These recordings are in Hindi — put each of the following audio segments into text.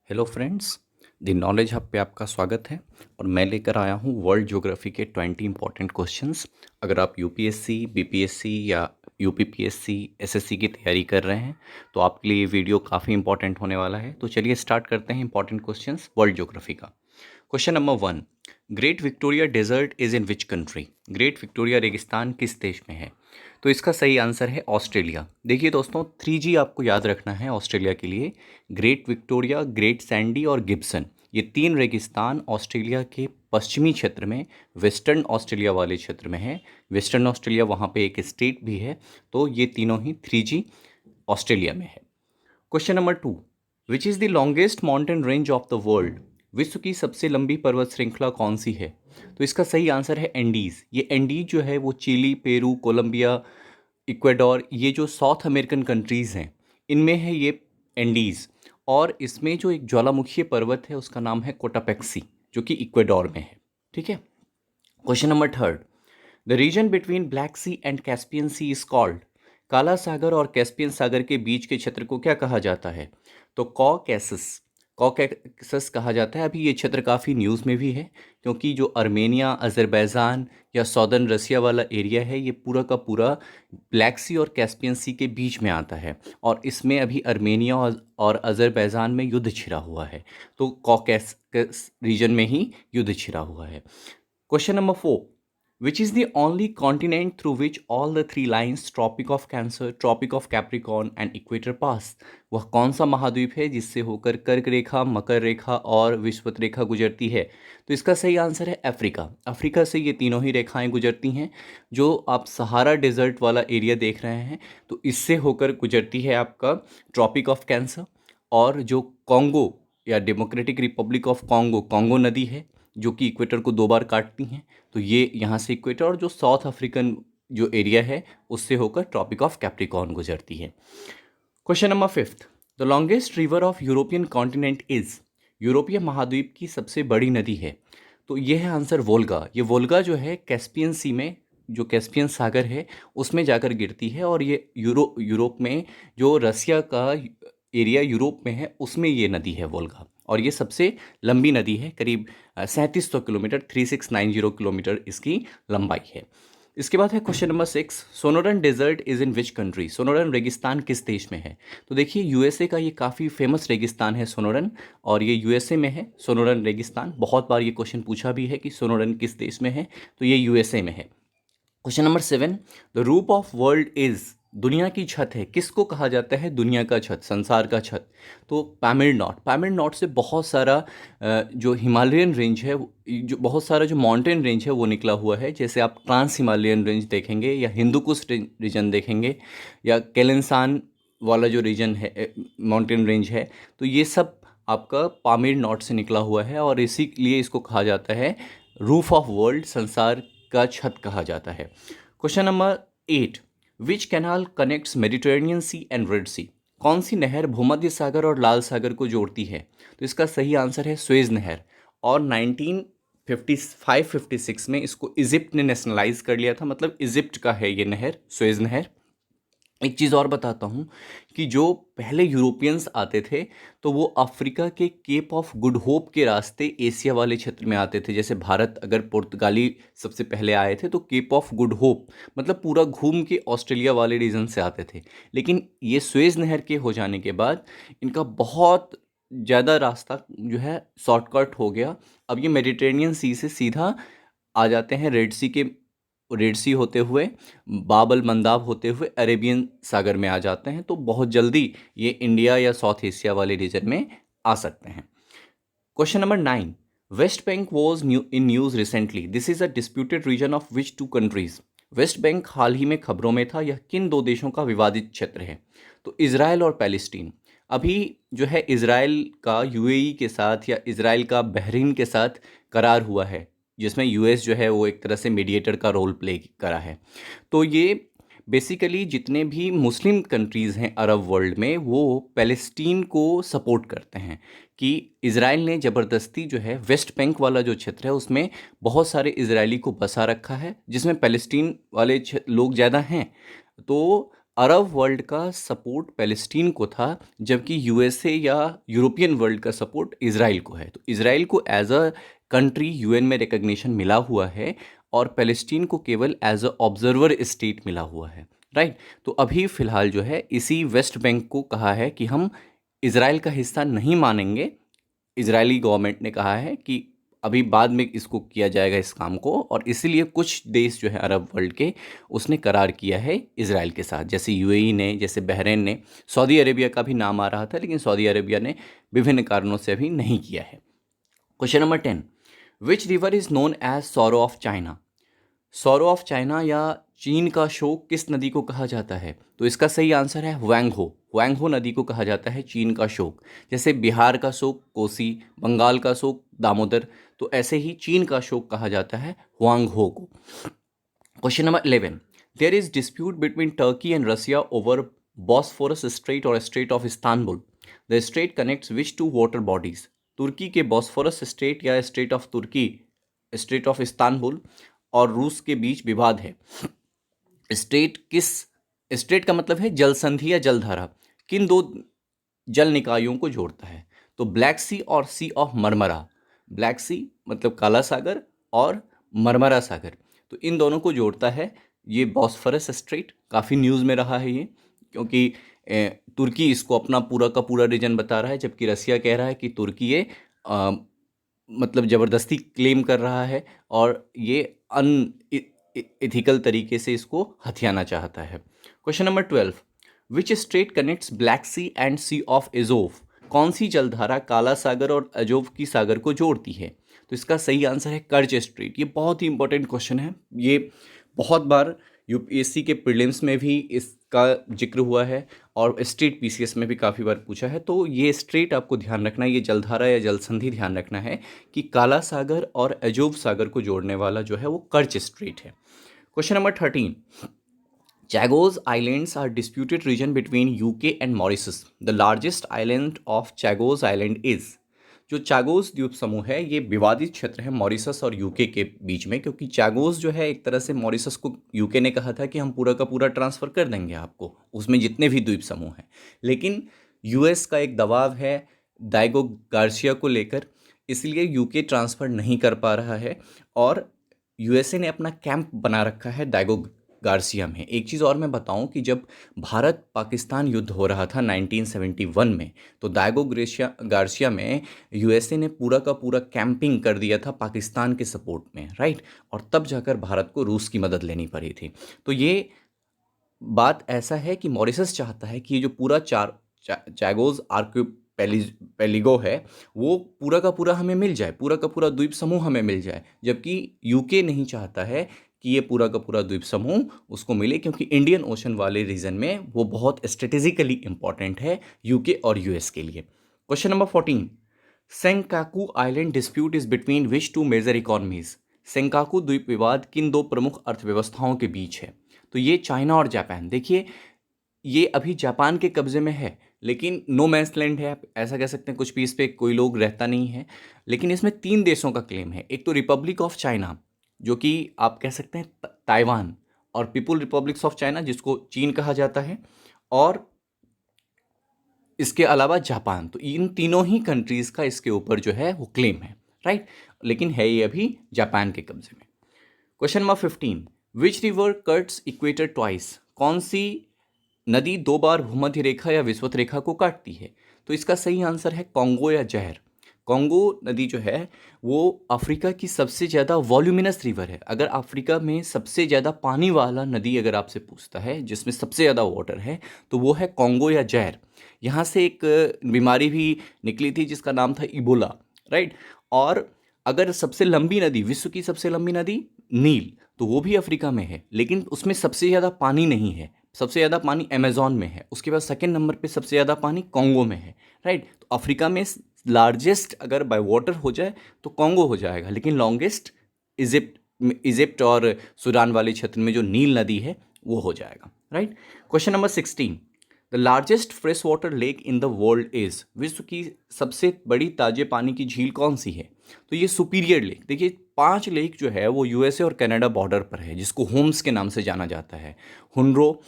Hello friends, the knowledge hub पे आपका स्वागत है। और मैं लेकर आया हूँ वर्ल्ड ज्योग्राफी के 20 इंपॉर्टेंट क्वेश्चंस। अगर आप यूपीएससी, बीपीएससी या यूपीपीएससी, एसएससी की तैयारी कर रहे हैं तो आपके लिए ये वीडियो काफ़ी इंपॉर्टेंट होने वाला है। तो चलिए स्टार्ट करते हैं इंपॉर्टेंट क्वेश्चंस वर्ल्ड ज्योग्राफी का। Question number 1, great Victoria desert is in which country? Great Victoria रेगिस्तान किस देश में है? तो इसका सही आंसर है ऑस्ट्रेलिया। देखिए दोस्तों, 3G आपको याद रखना है ऑस्ट्रेलिया के लिए। ग्रेट विक्टोरिया, ग्रेट सैंडी और गिब्सन, ये 3 रेगिस्तान ऑस्ट्रेलिया के पश्चिमी क्षेत्र में, वेस्टर्न ऑस्ट्रेलिया वाले क्षेत्र में है। वेस्टर्न ऑस्ट्रेलिया वहाँ पे एक स्टेट भी है। तो ये तीनों ही 3G ऑस्ट्रेलिया में है। Question number 2, which is the longest mountain range of the world? विश्व की सबसे लंबी पर्वत श्रृंखला कौन सी है? तो इसका सही आंसर है एंडीज़। ये एंडीज जो है वो चिली, पेरू, कोलंबिया, इक्वाडोर, ये जो साउथ अमेरिकन कंट्रीज़ हैं इनमें है ये एंडीज़। और इसमें जो एक ज्वालामुखी पर्वत है उसका नाम है कोटापेक्सी, जो कि इक्वाडोर में है। ठीक है। Question number 3, the region between black sea and Caspian sea is called? काला सागर और कैस्पियन सागर के बीच के क्षेत्र को क्या कहा जाता है? तो कॉकेसस, कॉकेसस कहा जाता है। अभी ये क्षेत्र काफ़ी न्यूज़ में भी है, क्योंकि जो अर्मेनिया, अज़रबैजान या सौदर्न रसिया वाला एरिया है ये पूरा का पूरा ब्लैक सी और कैस्पियन सी के बीच में आता है। और इसमें अभी अर्मेनिया और अज़रबैजान में युद्ध छिड़ा हुआ है। तो कॉकेसस रीजन में ही युद्ध छिड़ा हुआ है। Question number 4, which is the only continent through which all the three lines Tropic of Cancer, Tropic of Capricorn and Equator pass? वह कौन सा महाद्वीप है जिससे होकर कर्क रेखा, मकर रेखा और विषुवत रेखा गुजरती है? तो इसका सही आंसर है अफ्रीका। अफ्रीका से ये तीनों ही रेखाएं गुजरती हैं। जो आप सहारा डेजर्ट वाला एरिया देख रहे हैं तो इससे होकर गुजरती है आपका ट्रॉपिक ऑफ कैंसर। और जो कॉन्गो या democratic Republic of Congo, Congo नदी है जो कि इक्वेटर को 2 बार काटती हैं, तो ये यहाँ से इक्वेटर, और जो साउथ अफ्रीकन जो एरिया है उससे होकर ट्रॉपिक ऑफ कैप्रिकॉर्न गुजरती है। Question number 5, the longest river of European continent is? यूरोपीय महाद्वीप की सबसे बड़ी नदी है। तो ये है आंसर वोल्गा। ये वोल्गा जो है कैस्पियन सी में, जो कैस्पियन सागर है उसमें जाकर गिरती है। और ये यूरोप में जो रसिया का एरिया यूरोप में है उसमें ये नदी है वोल्गा। और ये सबसे लंबी नदी है, करीब 3700 किलोमीटर, 3690 किलोमीटर इसकी लंबाई है। इसके बाद है question number 6, Sonoran desert is in which country? Sonoran रेगिस्तान किस देश में है? तो देखिए यूएसए का ये काफ़ी फेमस रेगिस्तान है सोनोरन, और ये यूएसए में है सोनोरन रेगिस्तान। बहुत बार ये क्वेश्चन पूछा भी है कि सोनोरन किस देश में है, तो ये यूएसए में है। क्वेश्चन नंबर 7, द रूप ऑफ वर्ल्ड इज? दुनिया की छत है, किसको कहा जाता है दुनिया का छत, संसार का छत? तो पैमिड नॉट। पैमिड नॉट से बहुत सारा जो हिमालयन रेंज है, जो बहुत सारा जो माउंटेन रेंज है वो निकला हुआ है। जैसे आप ट्रांस हिमालयन रेंज देखेंगे, या हिंदुकुश रीजन देखेंगे, या केलेंसान वाला जो रीजन है, माउंटेन रेंज है, तो ये सब आपका पामिड नॉट से निकला हुआ है। और इसीलिए इसको कहा जाता है रूफ ऑफ वर्ल्ड, संसार का छत कहा जाता है। Question number 8, which canal connects Mediterranean Sea and Red Sea? कौन सी नहर भूमध्य सागर और लाल सागर को जोड़ती है? तो इसका सही आंसर है स्वेज नहर। और 1955-56 में इसको इजिप्ट ने नेशनलाइज कर लिया था, मतलब इजिप्ट का है ये नहर, स्वेज नहर। एक चीज़ और बताता हूँ कि जो पहले यूरोपियंस आते थे तो वो अफ्रीका के केप ऑफ गुड होप के रास्ते एशिया वाले क्षेत्र में आते थे। जैसे भारत अगर पुर्तगाली सबसे पहले आए थे तो केप ऑफ गुड होप मतलब पूरा घूम के ऑस्ट्रेलिया वाले रीजन से आते थे। लेकिन ये स्वेज नहर के हो जाने के बाद इनका बहुत ज़्यादा रास्ता जो है शॉर्टकट हो गया। अब ये मेडिटेरेनियन सी से सीधा आ जाते हैं रेड सी होते हुए, बाबल मंदाब होते हुए अरेबियन सागर में आ जाते हैं। तो बहुत जल्दी ये इंडिया या साउथ एशिया वाले रीजन में आ सकते हैं। Question number 9, West Bank was in news recently, this is a disputed region of which 2 countries? West Bank हाल ही में खबरों में था, यह किन 2 देशों का विवादित क्षेत्र है? तो इजराइल और पैलेस्टीन। अभी जो है इजराइल का यूएई के साथ या इजराइल का बहरीन के साथ करार हुआ है, जिसमें यूएस जो है वो एक तरह से मीडिएटर का रोल प्ले करा है। तो ये बेसिकली जितने भी मुस्लिम कंट्रीज़ हैं अरब वर्ल्ड में, वो पैलेस्टीन को सपोर्ट करते हैं कि इज़राइल ने ज़बरदस्ती जो है वेस्ट बैंक वाला जो क्षेत्र है उसमें बहुत सारे इजरायली को बसा रखा है, जिसमें पैलेस्टीन वाले लोग ज़्यादा हैं। तो अरब वर्ल्ड का सपोर्ट पैलेस्टीन को था, जबकि यूएसए या यूरोपियन वर्ल्ड का सपोर्ट इजराइल को है। तो इजराइल को एज अ कंट्री यूएन में रिकग्निशन मिला हुआ है और पैलेस्टीन को केवल एज अ ऑब्जर्वर स्टेट मिला हुआ है, राइट। तो अभी फ़िलहाल जो है इसी वेस्ट बैंक को कहा है कि हम इजराइल का हिस्सा नहीं मानेंगे। इजरायली गवर्नमेंट ने कहा है कि अभी बाद में इसको किया जाएगा इस काम को, और इसीलिए कुछ देश जो है अरब वर्ल्ड के, उसने करार किया है इजराइल के साथ, जैसे यूएई ने, जैसे बहरीन ने। सऊदी अरेबिया का भी नाम आ रहा था, लेकिन सऊदी अरेबिया ने विभिन्न कारणों से अभी नहीं किया है। Question number 10, which river is known as sorrow of China? Sorrow of China या चीन का शोक किस नदी को कहा जाता है? तो इसका सही आंसर है हुआंगहो। हुआंगहो नदी को कहा जाता है चीन का शोक। जैसे बिहार का शोक कोसी, बंगाल का शोक दामोदर, तो ऐसे ही चीन का शोक कहा जाता है हुआंगहो को। Question number 11, there is dispute between Turkey and Russia over Bosphorus strait और strait of Istanbul. The strait connects which two water bodies? तुर्की के बॉस्फोरस स्ट्रेट या स्ट्रेट ऑफ तुर्की, स्ट्रेट ऑफ इस्तांबुल और रूस के बीच विवाद है। स्ट्रेट किस, स्ट्रेट का मतलब है जल संधि या जलधारा, किन दो जल निकायों को जोड़ता है? तो ब्लैक सी और सी ऑफ मरमरा। ब्लैक सी मतलब काला सागर और मरमरा सागर, तो इन दोनों को जोड़ता है ये बॉस्फोरस स्ट्रेट। काफ़ी न्यूज़ में रहा है ये, क्योंकि तुर्की इसको अपना पूरा का पूरा रीजन बता रहा है, जबकि रसिया कह रहा है कि तुर्की ये मतलब ज़बरदस्ती क्लेम कर रहा है और ये अन इथिकल तरीके से इसको हथियाना चाहता है। Question number 12, which strait connects black sea and sea of Azov? कौन सी जलधारा काला सागर और अजोव की सागर को जोड़ती है? तो इसका सही आंसर है कर्च स्ट्रेट। ये बहुत ही इंपॉर्टेंट क्वेश्चन है, ये बहुत बार यूपीएससी के प्रीलिम्स में भी इसका जिक्र हुआ है और स्टेट पीसीएस में भी काफ़ी बार पूछा है। तो ये स्ट्रेट आपको ध्यान रखना है, ये जलधारा या जलसंधि ध्यान रखना है कि काला सागर और अजोव सागर को जोड़ने वाला जो है वो कर्च स्ट्रेट है। Question number 13, Chagos Islands are disputed region between UK and Mauritius. The largest island of Chagos Island is? जो चागोस द्वीप समूह है ये विवादित क्षेत्र है मॉरिशस और यूके के बीच में, क्योंकि चागोस जो है एक तरह से मॉरिशस को यूके ने कहा था कि हम पूरा का पूरा ट्रांसफ़र कर देंगे आपको, उसमें जितने भी द्वीप समूह हैं। लेकिन यूएस का एक दबाव है डाइगो गार्सिया को लेकर, इसलिए यूके ट्रांसफ़र नहीं कर पा रहा है और यूएसए ने अपना कैंप बना रखा है डाइगो गार्सिया में। एक चीज़ और मैं बताऊं कि जब भारत पाकिस्तान युद्ध हो रहा था 1971 में, तो डाइगो गार्सिया में यूएसए ने पूरा का पूरा कैंपिंग कर दिया था पाकिस्तान के सपोर्ट में, राइट। और तब जाकर भारत को रूस की मदद लेनी पड़ी थी। तो ये बात ऐसा है कि मॉरिशस चाहता है कि ये जो पूरा चैगोस आर्किपेलिगो है वो पूरा का पूरा हमें मिल जाए, पूरा का पूरा द्वीप समूह हमें मिल जाए, जबकि यूके नहीं चाहता है कि ये पूरा का पूरा द्वीप समूह उसको मिले, क्योंकि इंडियन ओशन वाले रीजन में वो बहुत स्ट्रेटेजिकली इंपॉर्टेंट है यूके और यूएस के लिए। Question number 14, Senkaku island dispute is between which two major economies? Senkaku द्वीप विवाद किन दो प्रमुख अर्थव्यवस्थाओं के बीच है? तो ये चाइना और जापान। देखिए ये अभी जापान के कब्जे में है, लेकिन नो मैंस लैंड है, आप ऐसा कह सकते हैं, कुछ भी इस पर कोई लोग रहता नहीं है। लेकिन इसमें 3 देशों का क्लेम है। एक तो रिपब्लिक ऑफ चाइना, जो कि आप कह सकते हैं ताइवान, और पीपुल रिपब्लिक्स ऑफ चाइना जिसको चीन कहा जाता है, और इसके अलावा जापान। तो इन तीनों ही कंट्रीज़ का इसके ऊपर जो है वो क्लेम है, राइट। लेकिन है ये अभी जापान के कब्जे में। Question number 15, which river cuts equator twice? कौन सी नदी 2 बार भूमध्य रेखा या विषुवत रेखा को काटती है? तो इसका सही आंसर है कॉन्गो या जहर। कॉन्गो नदी जो है वो अफ्रीका की सबसे ज़्यादा वॉल्यूमिनस रिवर है। अगर अफ्रीका में सबसे ज़्यादा पानी वाला नदी अगर आपसे पूछता है जिसमें सबसे ज़्यादा वाटर है, तो वो है कॉन्गो या जहर। यहाँ से एक बीमारी भी निकली थी जिसका नाम था इबोला, राइट। और अगर सबसे लंबी नदी, विश्व की सबसे लंबी नदी नील, तो वो भी अफ्रीका में है, लेकिन उसमें सबसे ज़्यादा पानी नहीं है। सबसे ज़्यादा पानी अमेज़न में है, उसके बाद सेकंड नंबर पे सबसे ज़्यादा पानी कॉन्गो में है, राइट। तो अफ्रीका में लार्जेस्ट अगर बाय वाटर हो जाए तो कॉन्गो हो जाएगा, लेकिन लॉन्गेस्ट इजिप्ट और सूडान वाले क्षेत्र में जो नील नदी है वो हो जाएगा, right. Question number 16, the largest fresh water lake in the world is? विश्व की सबसे बड़ी ताजे पानी की झील कौन सी है? तो ये सुपीरियर लेक। देखिए 5 लेक जो है वो यूएसए और कनाडा बॉर्डर पर है, जिसको होम्स के नाम से जाना जाता है। हुनरो,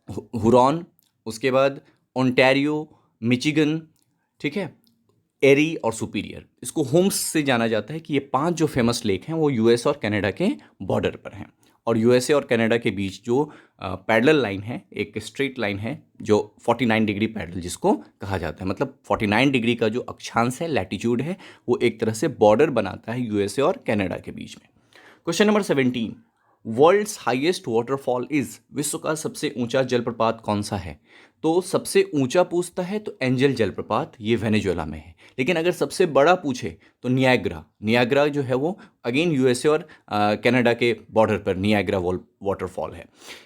हुरॉन, उसके बाद ओंटारियो, मिचिगन, ठीक है, एरी और सुपीरियर। इसको होम्स से जाना जाता है कि ये 5 जो फेमस लेक हैं वो यूएस और कनाडा के बॉर्डर पर हैं। और यूएसए और कनाडा के बीच जो पैरेलल लाइन है, एक स्ट्रेट लाइन है जो 49 डिग्री पैरेलल जिसको कहा जाता है, मतलब 49 डिग्री का जो अक्षांश है, लैटिट्यूड है, वो एक तरह से बॉर्डर बनाता है यूएसए और कनाडा के बीच में। Question number 17, world's highest waterfall is, विश्व का सबसे ऊंचा जलप्रपात कौन सा है? तो सबसे ऊंचा पूछता है तो एंजल जलप्रपात, ये वेनेजुएला में है। लेकिन अगर सबसे बड़ा पूछे तो नियाग्रा, नियाग्रा जो है वो अगेन यूएसए और कनाडा के बॉर्डर पर नियाग्रा वाटरफॉल है।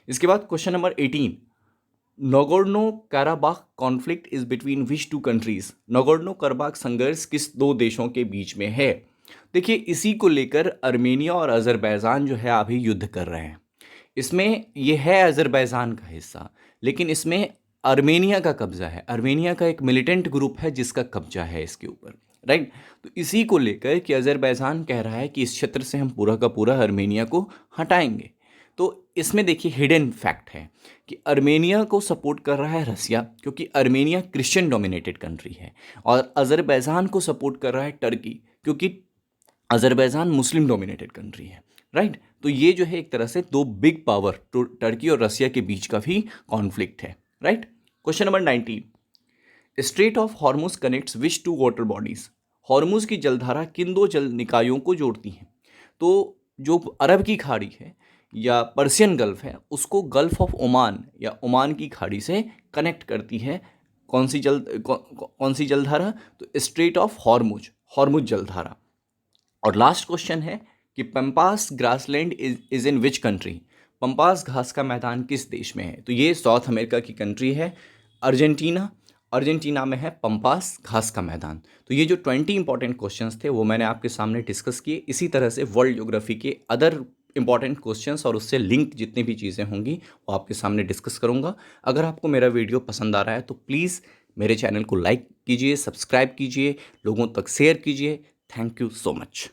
इसके बाद question number 18, Nagorno Karabakh conflict is between which two countries? Nagorno Karabakh संघर्ष किस दो देशों के बीच में है? देखिए, इसी को लेकर अर्मेनिया और अजरबैजान जो है अभी युद्ध कर रहे हैं। इसमें ये है अजरबैजान का हिस्सा, लेकिन इसमें अर्मेनिया का कब्जा है। अर्मेनिया का एक मिलिटेंट ग्रुप है जिसका कब्जा है इसके ऊपर, राइट। तो इसी को लेकर कि अजरबैजान कह रहा है कि इस क्षेत्र से हम पूरा का पूरा अर्मेनिया को हटाएंगे। तो इसमें देखिए हिडन फैक्ट है कि अर्मेनिया को सपोर्ट कर रहा है रसिया, क्योंकि अर्मेनिया क्रिश्चियन डोमिनेटेड कंट्री है, और अजरबैजान को सपोर्ट कर रहा है टर्की, क्योंकि अजरबैजान मुस्लिम डोमिनेटेड कंट्री है, राइट। तो ये जो है एक तरह से दो बिग पावर टर्की और रसिया के बीच का भी कॉन्फ्लिक्ट है, right. Question number 19, strait of Hormuz connects which two water bodies? Hormuz की जलधारा किन दो जल निकायों को जोड़ती है? तो जो अरब की खाड़ी है या पर्शियन गल्फ है, उसको गल्फ ऑफ ओमान या ओमान की खाड़ी से कनेक्ट करती है कौन सी जलधारा? तो स्ट्रेट ऑफ हॉर्मुज, हॉर्मुज जलधारा। और लास्ट क्वेश्चन है कि pampas grassland is in which country? Pampas घास का मैदान किस देश में है? तो ये साउथ अमेरिका की कंट्री है, अर्जेंटीना। अर्जेंटीना में है पंपास घास का मैदान। तो ये जो 20 इंपॉर्टेंट क्वेश्चंस थे वो मैंने आपके सामने डिस्कस किए। इसी तरह से वर्ल्ड ज्योग्राफी के अदर इंपॉर्टेंट क्वेश्चंस और उससे लिंक जितनी भी चीज़ें होंगी वो आपके सामने डिस्कस करूंगा। अगर आपको मेरा वीडियो पसंद आ रहा है तो प्लीज़ मेरे चैनल को लाइक कीजिए, सब्सक्राइब कीजिए, लोगों तक शेयर कीजिए। Thank you so much.